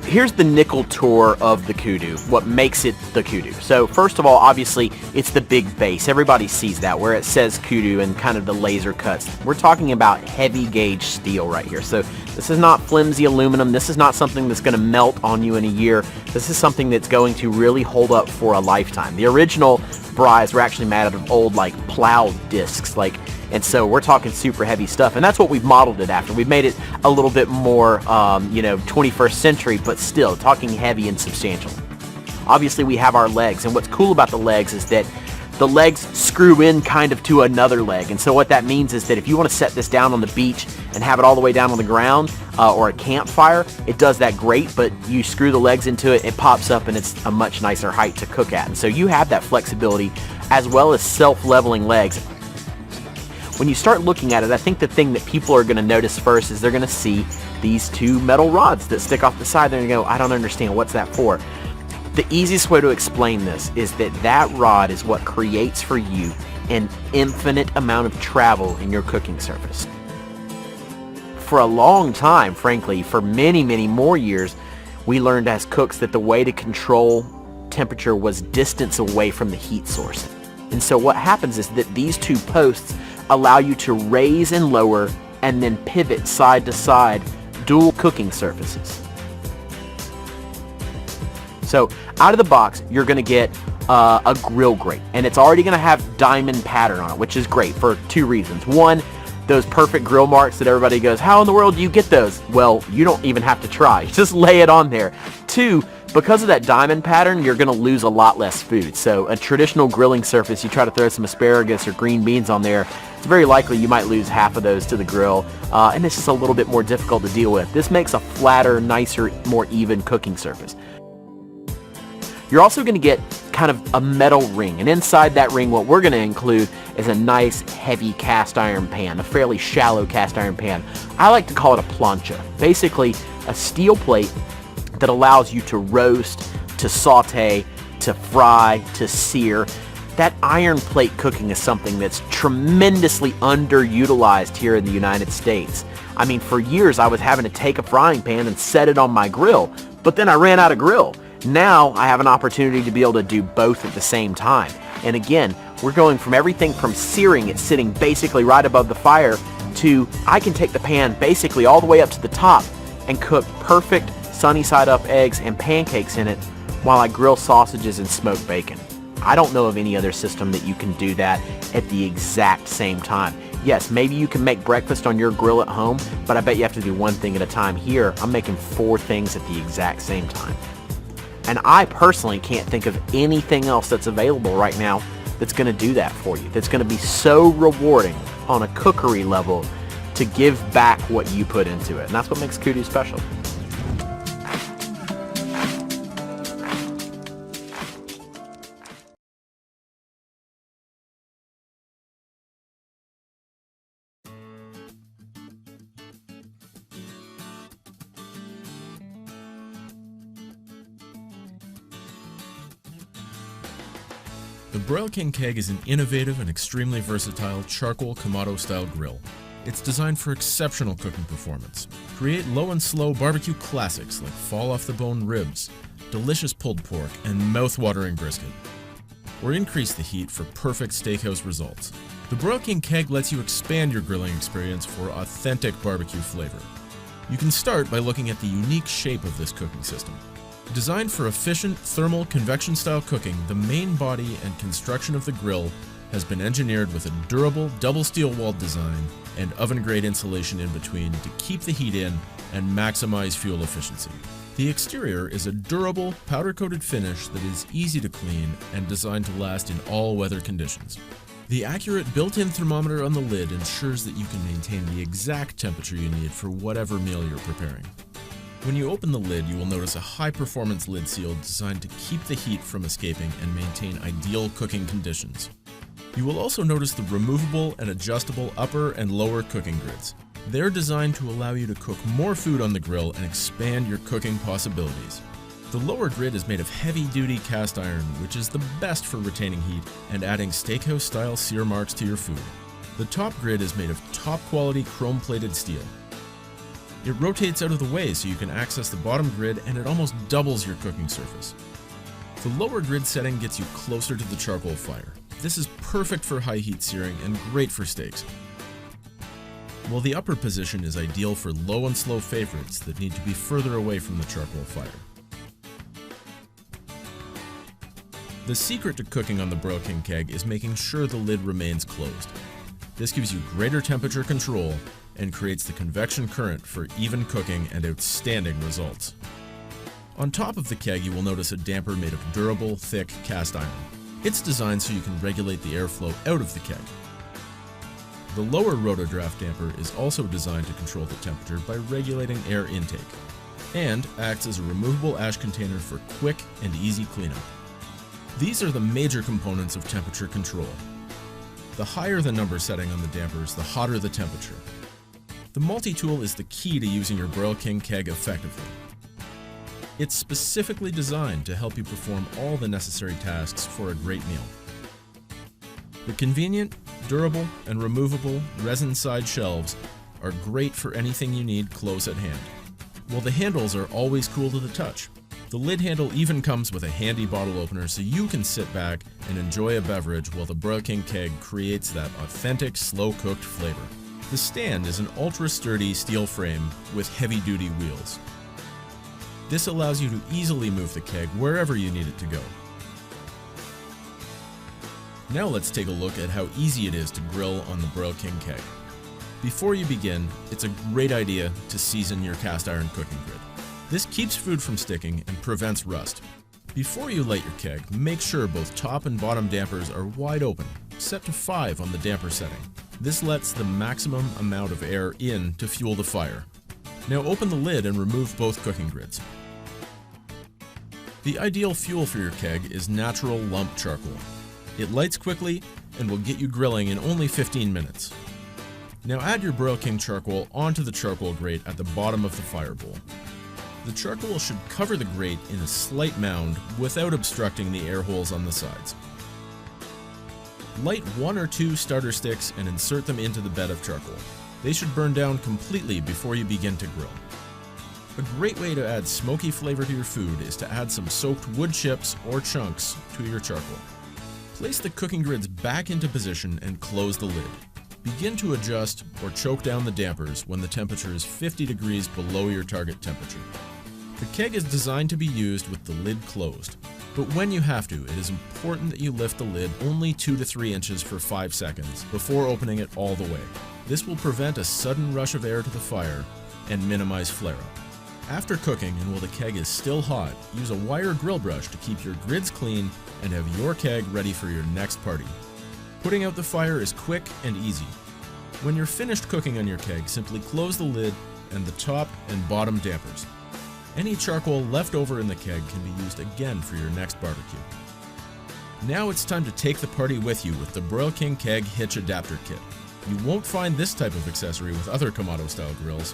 here's the nickel tour of the KUDU, what makes it the KUDU. So first of all, obviously, it's the big base. Everybody sees that, where it says KUDU and kind of the laser cuts. We're talking about heavy gauge steel right here. So this is not flimsy aluminum. This is not something that's going to melt on you in a year. This is something that's going to really hold up for a lifetime. The original braais were actually made out of old, like, plow discs, and so we're talking super heavy stuff, and that's what we've modeled it after. We've made it a little bit more, 21st century, but still talking heavy and substantial. Obviously, we have our legs, and what's cool about the legs is that the legs screw in kind of to another leg, and so what that means is that if you want to set this down on the beach and have it all the way down on the ground, or a campfire, it does that great, but you screw the legs into it, it pops up, and it's a much nicer height to cook at. And so you have that flexibility as well as self-leveling legs. When you start looking at it, I think the thing that people are going to notice first is they're going to see these two metal rods that stick off the side. They're going to go, I don't understand, what's that for? The easiest way to explain this is that rod is what creates for you an infinite amount of travel in your cooking surface. For a long time, frankly, for many, many more years, we learned as cooks that the way to control temperature was distance away from the heat source. And so what happens is that these two posts allow you to raise and lower and then pivot side to side dual cooking surfaces. So out of the box, you're going to get a grill grate, and it's already going to have diamond pattern on it, which is great for two reasons. One, those perfect grill marks that everybody goes, how in the world do you get those? Well, you don't even have to try. Just lay it on there. Two, because of that diamond pattern, you're going to lose a lot less food. So a traditional grilling surface, you try to throw some asparagus or green beans on there, it's very likely you might lose half of those to the grill, and it's just a little bit more difficult to deal with. This makes a flatter, nicer, more even cooking surface. You're also going to get kind of a metal ring, and inside that ring what we're going to include is a nice heavy cast iron pan, a fairly shallow cast iron pan. I like to call it a plancha. Basically a steel plate that allows you to roast, to saute, to fry, to sear. That iron plate cooking is something that's tremendously underutilized here in the United States. I mean, for years I was having to take a frying pan and set it on my grill, but then I ran out of grill. Now I have an opportunity to be able to do both at the same time. And again, we're going from everything from searing it sitting basically right above the fire to I can take the pan basically all the way up to the top and cook perfect sunny side up eggs and pancakes in it while I grill sausages and smoke bacon. I don't know of any other system that you can do that at the exact same time. Yes, maybe you can make breakfast on your grill at home, but I bet you have to do one thing at a time. Here, I'm making 4 things at the exact same time. And I personally can't think of anything else that's available right now that's going to do that for you, that's going to be so rewarding on a cookery level to give back what you put into it. And that's what makes KUDU special. The Broil King keg is an innovative and extremely versatile charcoal Kamado style grill. It's designed for exceptional cooking performance. Create low and slow barbecue classics like fall off the bone ribs, delicious pulled pork, and mouth-watering brisket. Or increase the heat for perfect steakhouse results. The Broil King keg lets you expand your grilling experience for authentic barbecue flavor. You can start by looking at the unique shape of this cooking system. Designed for efficient thermal convection-style cooking, the main body and construction of the grill has been engineered with a durable double steel walled design and oven-grade insulation in between to keep the heat in and maximize fuel efficiency. The exterior is a durable, powder-coated finish that is easy to clean and designed to last in all weather conditions. The accurate built-in thermometer on the lid ensures that you can maintain the exact temperature you need for whatever meal you're preparing. When you open the lid, you will notice a high-performance lid seal designed to keep the heat from escaping and maintain ideal cooking conditions. You will also notice the removable and adjustable upper and lower cooking grids. They're designed to allow you to cook more food on the grill and expand your cooking possibilities. The lower grid is made of heavy-duty cast iron, which is the best for retaining heat and adding steakhouse-style sear marks to your food. The top grid is made of top-quality chrome-plated steel. It rotates out of the way so you can access the bottom grid, and it almost doubles your cooking surface. The lower grid setting gets you closer to the charcoal fire. This is perfect for high heat searing and great for steaks. While the upper position is ideal for low and slow favorites that need to be further away from the charcoal fire. The secret to cooking on the Broil King keg is making sure the lid remains closed. This gives you greater temperature control and creates the convection current for even cooking and outstanding results. On top of the keg, you will notice a damper made of durable, thick cast iron. It's designed so you can regulate the airflow out of the keg. The lower rotodraft damper is also designed to control the temperature by regulating air intake, and acts as a removable ash container for quick and easy cleanup. These are the major components of temperature control. The higher the number setting on the dampers, the hotter the temperature. The multi-tool is the key to using your Broil King keg effectively. It's specifically designed to help you perform all the necessary tasks for a great meal. The convenient, durable, and removable resin side shelves are great for anything you need close at hand, while the handles are always cool to the touch. The lid handle even comes with a handy bottle opener so you can sit back and enjoy a beverage while the Broil King keg creates that authentic, slow-cooked flavor. The stand is an ultra-sturdy steel frame with heavy-duty wheels. This allows you to easily move the keg wherever you need it to go. Now let's take a look at how easy it is to grill on the Broil King keg. Before you begin, it's a great idea to season your cast iron cooking grid. This keeps food from sticking and prevents rust. Before you light your keg, make sure both top and bottom dampers are wide open, set to 5 on the damper setting. This lets the maximum amount of air in to fuel the fire. Now open the lid and remove both cooking grids. The ideal fuel for your keg is natural lump charcoal. It lights quickly and will get you grilling in only 15 minutes. Now add your Broil King charcoal onto the charcoal grate at the bottom of the fire bowl. The charcoal should cover the grate in a slight mound without obstructing the air holes on the sides. Light 1 or 2 starter sticks and insert them into the bed of charcoal. They should burn down completely before you begin to grill. A great way to add smoky flavor to your food is to add some soaked wood chips or chunks to your charcoal. Place the cooking grids back into position and close the lid. Begin to adjust or choke down the dampers when the temperature is 50 degrees below your target temperature. The keg is designed to be used with the lid closed, but when you have to, it is important that you lift the lid only 2 to 3 inches for 5 seconds before opening it all the way. This will prevent a sudden rush of air to the fire and minimize flare-up. After cooking, and while the keg is still hot, use a wire grill brush to keep your grids clean and have your keg ready for your next party. Putting out the fire is quick and easy. When you're finished cooking on your keg, simply close the lid and the top and bottom dampers. Any charcoal left over in the keg can be used again for your next barbecue. Now it's time to take the party with you with the Broil King Keg Hitch Adapter Kit. You won't find this type of accessory with other Kamado style grills.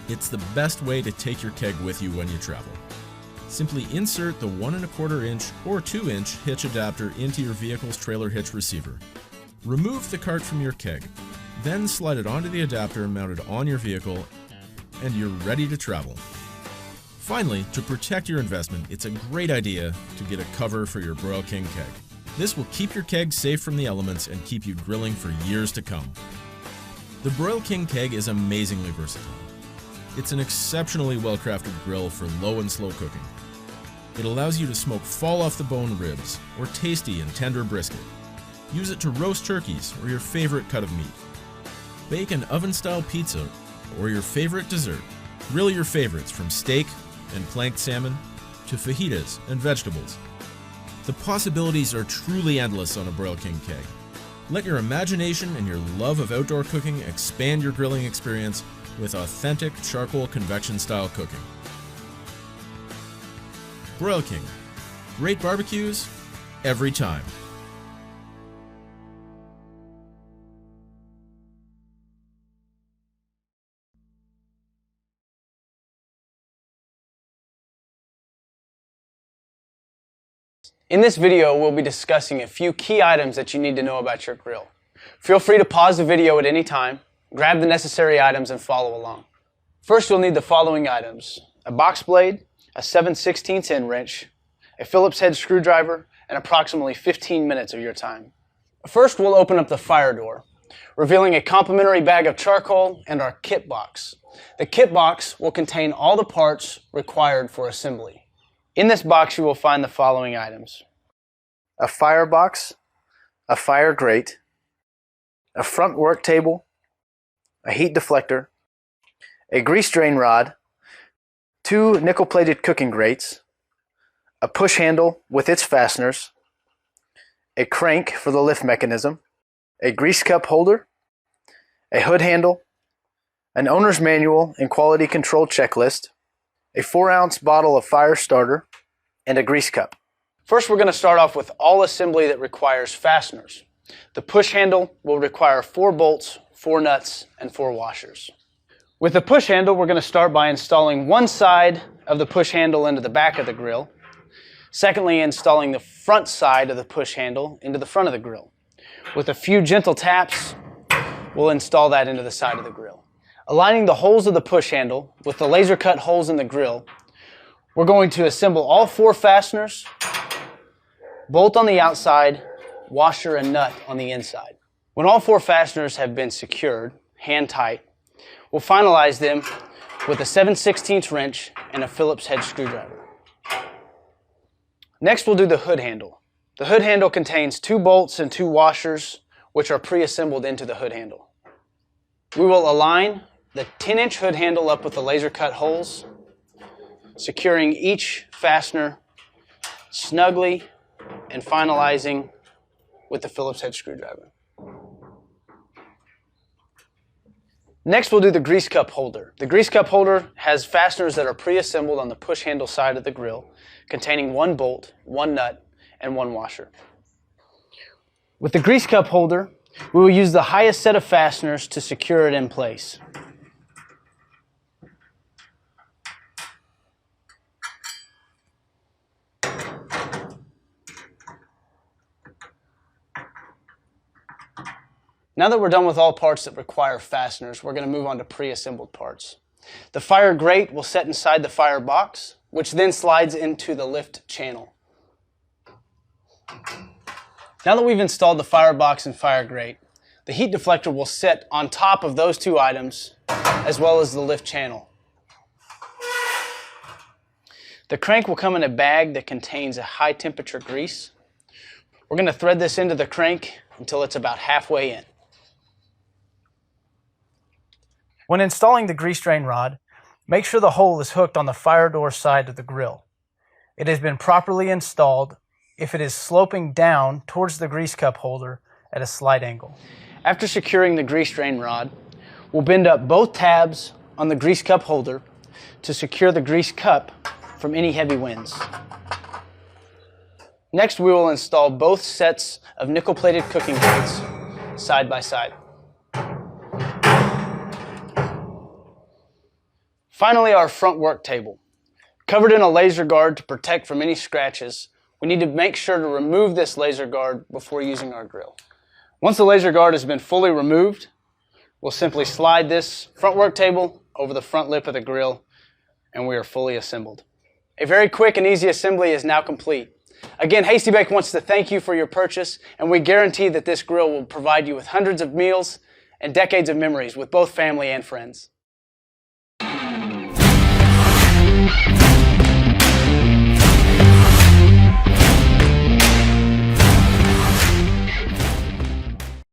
It's the best way to take your keg with you when you travel. Simply insert the 1 1/4 inch or 2 inch hitch adapter into your vehicle's trailer hitch receiver. Remove the cart from your keg, then slide it onto the adapter mounted on your vehicle, and you're ready to travel. Finally, to protect your investment, it's a great idea to get a cover for your Broil King keg. This will keep your keg safe from the elements and keep you grilling for years to come. The Broil King keg is amazingly versatile. It's an exceptionally well-crafted grill for low and slow cooking. It allows you to smoke fall-off-the-bone ribs or tasty and tender brisket. Use it to roast turkeys or your favorite cut of meat. Bake an oven-style pizza or your favorite dessert. Grill your favorites from steak and planked salmon to fajitas and vegetables. The possibilities are truly endless on a Broil King keg. Let your imagination and your love of outdoor cooking expand your grilling experience with authentic charcoal convection style cooking. Broil King. Great barbecues every time. In this video, we'll be discussing a few key items that you need to know about your grill. Feel free to pause the video at any time, grab the necessary items, and follow along. First, you'll need the following items: a box blade, a 7/16 end wrench, a Phillips head screwdriver, and approximately 15 minutes of your time. First, we'll open up the fire door, revealing a complimentary bag of charcoal and our kit box. The kit box will contain all the parts required for assembly. In this box, you will find the following items: a firebox, a fire grate, a front work table, a heat deflector, a grease drain rod, 2 nickel-plated cooking grates, a push handle with its fasteners, a crank for the lift mechanism, a grease cup holder, a hood handle, an owner's manual and quality control checklist, a 4-ounce bottle of fire starter, and a grease cup. First, we're going to start off with all assembly that requires fasteners. The push handle will require 4 bolts, 4 nuts, and 4 washers. With the push handle, we're going to start by installing one side of the push handle into the back of the grill. Secondly, installing the front side of the push handle into the front of the grill. With a few gentle taps, we'll install that into the side of the grill. Aligning the holes of the push handle with the laser cut holes in the grill, we're going to assemble all 4 fasteners, bolt on the outside, washer and nut on the inside. When all 4 fasteners have been secured, hand tight, we'll finalize them with a 7/16 wrench and a Phillips head screwdriver. Next, we'll do the hood handle. The hood handle contains 2 bolts and 2 washers, which are pre-assembled into the hood handle. We will align the 10-inch hood handle up with the laser cut holes, securing each fastener snugly and finalizing with the Phillips head screwdriver. Next, we'll do the grease cup holder. The grease cup holder has fasteners that are pre-assembled on the push handle side of the grill, containing 1 bolt, 1 nut, and 1 washer. With the grease cup holder, we will use the highest set of fasteners to secure it in place. Now that we're done with all parts that require fasteners, we're going to move on to pre-assembled parts. The fire grate will set inside the fire box, which then slides into the lift channel. Now that we've installed the fire box and fire grate, the heat deflector will sit on top of those 2 items, as well as the lift channel. The crank will come in a bag that contains a high temperature grease. We're going to thread this into the crank until it's about halfway in. When installing the grease drain rod, make sure the hole is hooked on the fire door side of the grill. It has been properly installed if it is sloping down towards the grease cup holder at a slight angle. After securing the grease drain rod, we'll bend up both tabs on the grease cup holder to secure the grease cup from any heavy winds. Next, we will install both sets of nickel-plated cooking grates side by side. Finally, our front work table. Covered in a laser guard to protect from any scratches, we need to make sure to remove this laser guard before using our grill. Once the laser guard has been fully removed, we'll simply slide this front work table over the front lip of the grill, and we are fully assembled. A very quick and easy assembly is now complete. Again, Hasty-Bake wants to thank you for your purchase, and we guarantee that this grill will provide you with hundreds of meals and decades of memories with both family and friends.